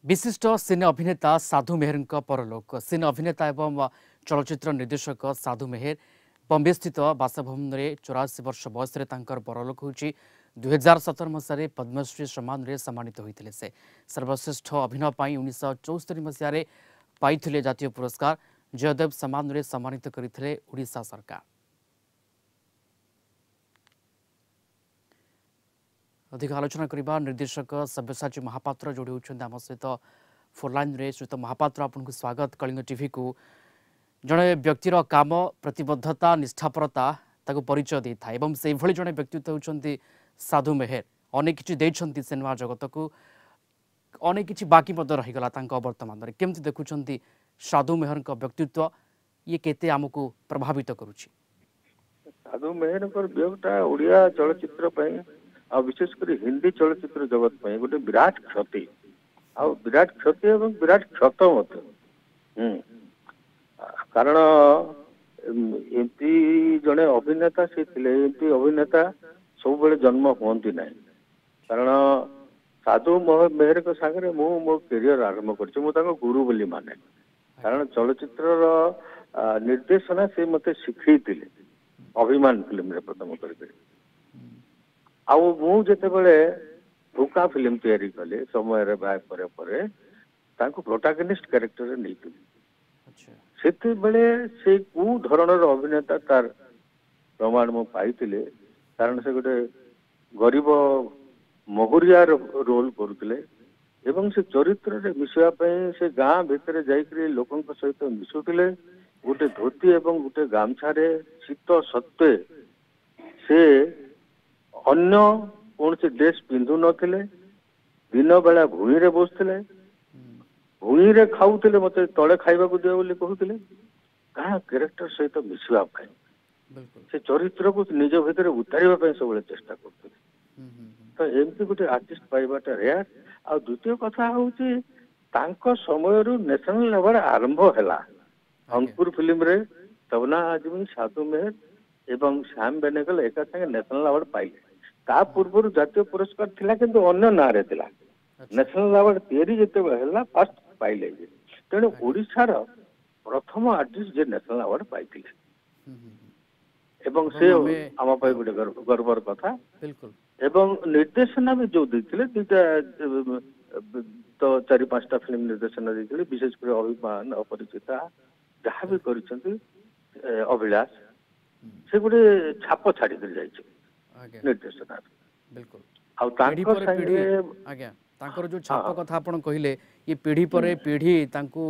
विशिष्ट सिने अभिनेता साधु मेहर परलोक सिने अभिनेता एवं चलचित्र निर्देशक साधु मेहर बम्बे स्थित बासभवन में 84 वर्ष बयस परलोक हो 2017 मसीह पद्मश्री सम्मान में सम्मानित होते से सर्वश्रेष्ठ अभिनय 1974 मसीह पाई जातीय पुरस्कार जयदेव सम्मान में सम्मानित करते ओडिशा सरकार। अधिक आलोचना करबा निर्देशक सब्यसाची महापात्र जोड़ी होती आम सहित फोरलाइन रे श्रीत महापात्र आपको स्वागत। कलिंग टीवी को जड़े व्यक्तिर काम प्रतिबद्धता निष्ठापरता ताको परिचय दे था एवं से भली जड़े व्यक्तित्व होती साधु मेहर अनेक किछि देइछंती सिनेमा जगत को अनेक किछि बाकी मध्य रहीगला वर्तमान में केमती देखुंट साधु मेहर व्यक्तित्व ये केते आमको प्रभावित करुछि। साधु मेहर वियोगटा ओडिया चलचित्र आ विशेषकर हिंदी चलचित्र जगत में गोटे विराट क्षति आ विराट क्षति एवं विराट क्षत कारण एमती जड़े अभिनेता से एमती अभिनेता सब बेले जन्म हुंती ना कारण साधु मेहर के सागर मो कैरियर आरंभ कर गुरु बोली माने कारण चलचित्र निर्देशना से मते शिखई अभिमान फिल्म रे प्रथम कर आते भूका फिल्म तैयारी कले समय प्रोटागनिस्ट कैरेक्टर नहीं से बेले से कौ धरणर अभिनेता तार प्रमाण मु पाई कारण से गोटे गरीब महुरिया रोल करुले एवं से चरित्र रे मिसवाई से गाँ भितर जाइए लोकों सहित मिशुले गोटे धोती एवं गोटे गामछा शीत सत्वे से अन्य कौन से ड्रेस पिंधु नथिले दिन बेला भूई रे बसुले भूई रे खाऊले मत तले खाइबा को दियो बोली कहूले कहा कैरेक्टर सहित मिसवा से चरित्र को निज भितर उतारिबा सब चेष्टा करते तो एमती गोटे आर्टिस्ट पाइबाटा रेयर। आ द्वितीय कथा होची तांको समय नेशनल लेवल आरंभ हैला अंकुर फिल्म रे तबना आदमी साधु मेहर एवं श्याम बेनेगल एका संगे नेशनल अवार्ड पाइले ता पूर्व जातीय पुरस्कार थिला किंतु अन्य ना रे थिला नेशनल अवार्ड तैयारी जते हैला फर्स्ट पाइले तेणु ओडिशा रो प्रथम आर्टिस्ट जे नेशनल अवार्ड पाइथिले एवं से आमा पाई गोटे गर्वर कथा बिल्कुल एवं निर्देशना भी जो देथिले दुटा तो 4-5टा फिल्म निर्देशना देथिले विशेष कर अभिमान अपरिचिता जहाँ भी करिसंती अभिलाष से गोटे छाप छाड़ी कर जाइए निर्देशना बिल्कुल आ तांको संगे आज्ञा तांकर जो छाप कथा आपण कहिले ये पीढ़ी पर पीढ़ी तांको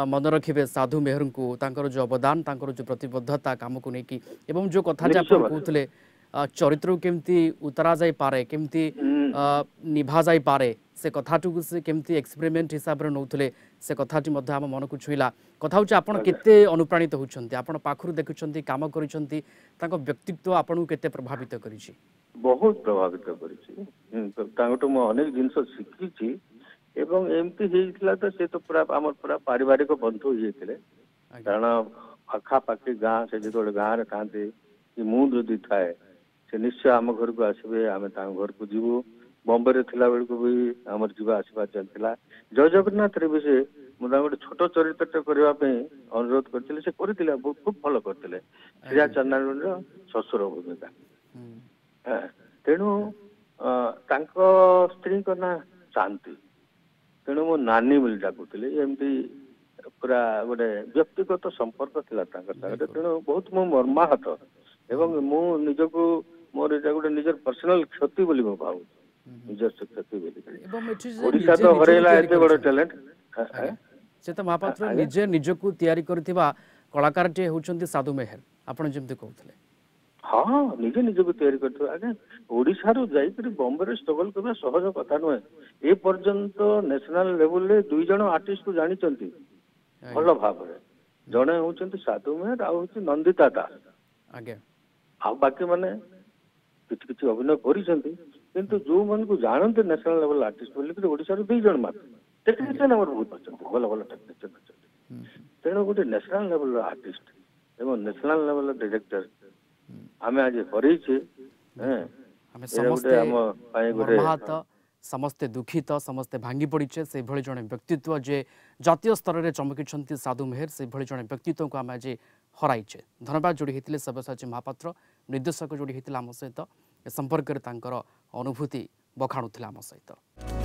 मन रखिबे साधु मेहर को तांकर जो अवदान तांकर जो प्रतिबद्धता काम को नेकी एवं जो कथा जे आपण कहउतले चरित्र केमती उतरा जाई पारे केमती निभा जाई पारे से कथाटू से केमती एक्सपेरिमेंट हिसाब रे नउतले से कथाटी मध्ये हम मन को छुइला कथा होची आपण केते अनुप्राणित होचंती आपण पाखरु देखुचंती काम करिसंती तांको व्यक्तित्व आपण केते प्रभावित करिछि बहुत प्रभावित करिछि तांगटो म अनेक जिंस शिखिछि एवं एमती हेइथिला त से तो पूरा हमर पूरा पारिवारिक बंधु हेइथिले कारण आखा पाखी गाँ से जो गाँ रे थांते कि मु जदि थाए से निश्चय आम घर को आसबे आम घर को जीवु बॉम्बे रे थिला बेल को भी आमर जीवा आसवा चलतिला जय जगन्नाथ रे भी से मुदा गोटे छोट चरित्र करबा पे अनुरोध करथिले से करथिले खूब भलो करथिले श्रेया चंद्रायन रो ससुर भूमिका तेणु तांको स्त्री को ना शांति तेणु मो नानी बोली डाकुथिले एमती पूरा गोटे व्यक्तिगत संपर्क थिला तांकर साथे तेणु बहुत मो मर्माहत एवं मु निजको मोर एटा गोटे निजर पर्सनल क्षति बोली मो भाव निजर क्षति बोली ओडिशा तो हरेला एते बड़ टैलेंट से तो महापात्र निजे निजको तयारी करथिबा कलाकार टे होचंती साधु मेहर आपण जेमते कहउथले हाँ निजे निजको तयारी करथो आगे ओडिशा रो जाई करी बॉम्बे रे स्ट्रगल करबा सहज कथा नय ए पर्यंत नेशनल लेवल रे दुई जण आर्टिस्ट को जानि चंती भलो भाव रे जणे होचंती साधु मेहर आ होची नंदिता दास आगे आ बाकी माने किछि अभिनय करिसंती किंतु जो मन को जानते नेशनल लेवल आर्टिस्ट बोली कि ओडिशा रो दुई जण मात्र टेक्निशियन हमर बहुत अछंती भलो भलो टेक्निशियन अछंती तेणु गोटे नेशनल लेवल आर्टिस्ट एवं नेशनल लेवल डायरेक्टर आमे आज हरैछे हमें समस्त मर्माहत समस्ते दुखित समस्ते भांगी पड़े से भली जड़े व्यक्तित्व जे जातीय स्तर में चमकी साधु मेहर से भली जड़े व्यक्तित्व को आम आज हराइचे। धन्यवाद जोड़ी होते सब्यसाची महापात्र निर्देशक जोड़ी होते आम सहित ए संपर्क में अनुभूति बखाणुले आम सहित।